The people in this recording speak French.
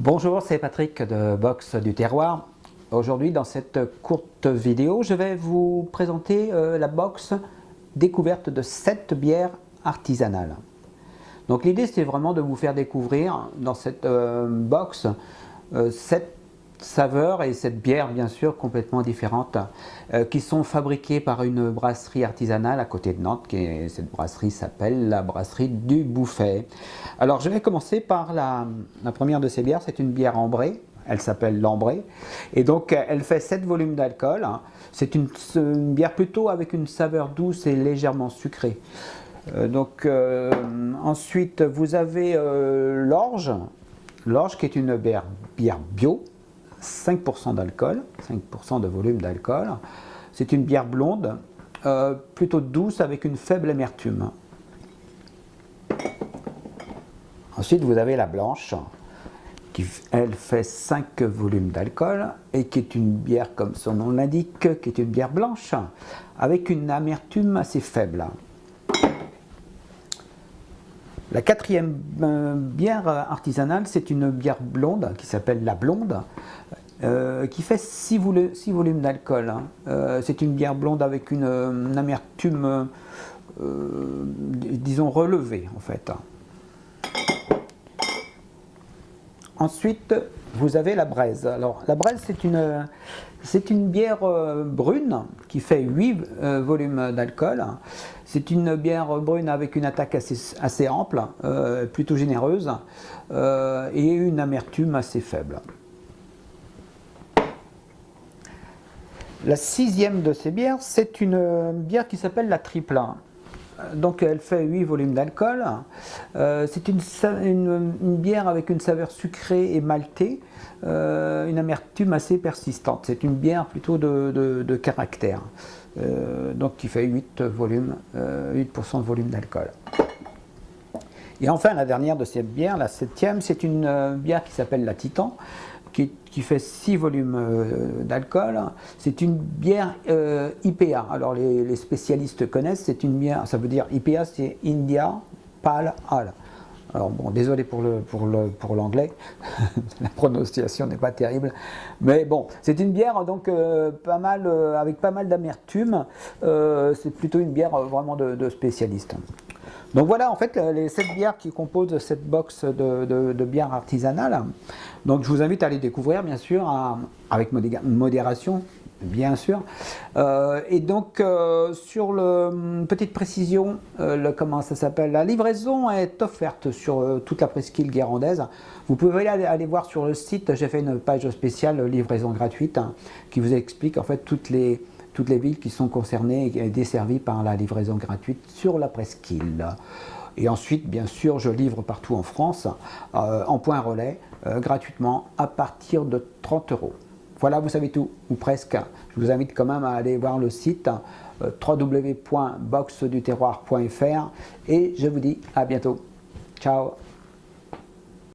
Bonjour, c'est Patrick de Box du Terroir. Aujourd'hui, dans cette courte vidéo, je vais vous présenter la box découverte de 7 bières artisanales. Donc l'idée, c'est vraiment de vous faire découvrir dans cette box 7 saveurs et cette bière bien sûr complètement différentes qui sont fabriquées par une brasserie artisanale à côté de Nantes. Cette brasserie s'appelle la brasserie du Bouffay. Alors je vais commencer par la première de ces bières. C'est une bière ambrée, elle s'appelle l'ambrée et donc elle fait 7 volumes d'alcool. C'est une bière plutôt avec une saveur douce et légèrement sucrée. Ensuite vous avez l'orge qui est une bière bio, 5% d'alcool, 5% de volume d'alcool. C'est une bière blonde, plutôt douce avec une faible amertume. Ensuite, vous avez la blanche, qui elle fait 5 volumes d'alcool et qui est une bière, comme son nom l'indique, qui est une bière blanche, avec une amertume assez faible. La quatrième bière artisanale, c'est une bière blonde qui s'appelle la blonde, qui fait 6 volumes d'alcool. C'est une bière blonde avec une amertume, disons, relevée en fait. Ensuite, vous avez la braise. Alors, la braise, c'est une bière brune qui fait 8 volumes d'alcool. C'est une bière brune avec une attaque assez ample, plutôt généreuse, et une amertume assez faible. La sixième de ces bières, c'est une bière qui s'appelle la triple. Donc elle fait 8 volumes d'alcool. C'est une bière avec une saveur sucrée et maltée, une amertume assez persistante. C'est une bière plutôt de caractère, donc qui fait 8% de volume d'alcool. Et enfin la dernière de ces bières, la septième, c'est une bière qui s'appelle la Titan, qui fait 6 volumes d'alcool. C'est une bière IPA. Alors les spécialistes connaissent, c'est une bière, ça veut dire IPA, c'est India Pale Ale. Alors bon, désolé pour l'anglais, la prononciation n'est pas terrible, mais bon, c'est une bière donc avec pas mal d'amertume. C'est plutôt une bière vraiment de spécialistes. Donc voilà en fait les 7 bières qui composent cette box de bières artisanales. Donc je vous invite à les découvrir bien sûr avec modération, bien sûr. Et donc sur petite précision, comment ça s'appelle, la livraison est offerte sur toute la presqu'île guérandaise. Vous pouvez aller voir sur le site, j'ai fait une page spéciale livraison gratuite qui vous explique en fait toutes les villes qui sont concernées et desservies par la livraison gratuite sur la presqu'île. Et ensuite, bien sûr, je livre partout en France, en point relais, gratuitement, à partir de 30 €. Voilà, vous savez tout, ou presque. Je vous invite quand même à aller voir le site www.boxduterroir.fr et je vous dis à bientôt. Ciao!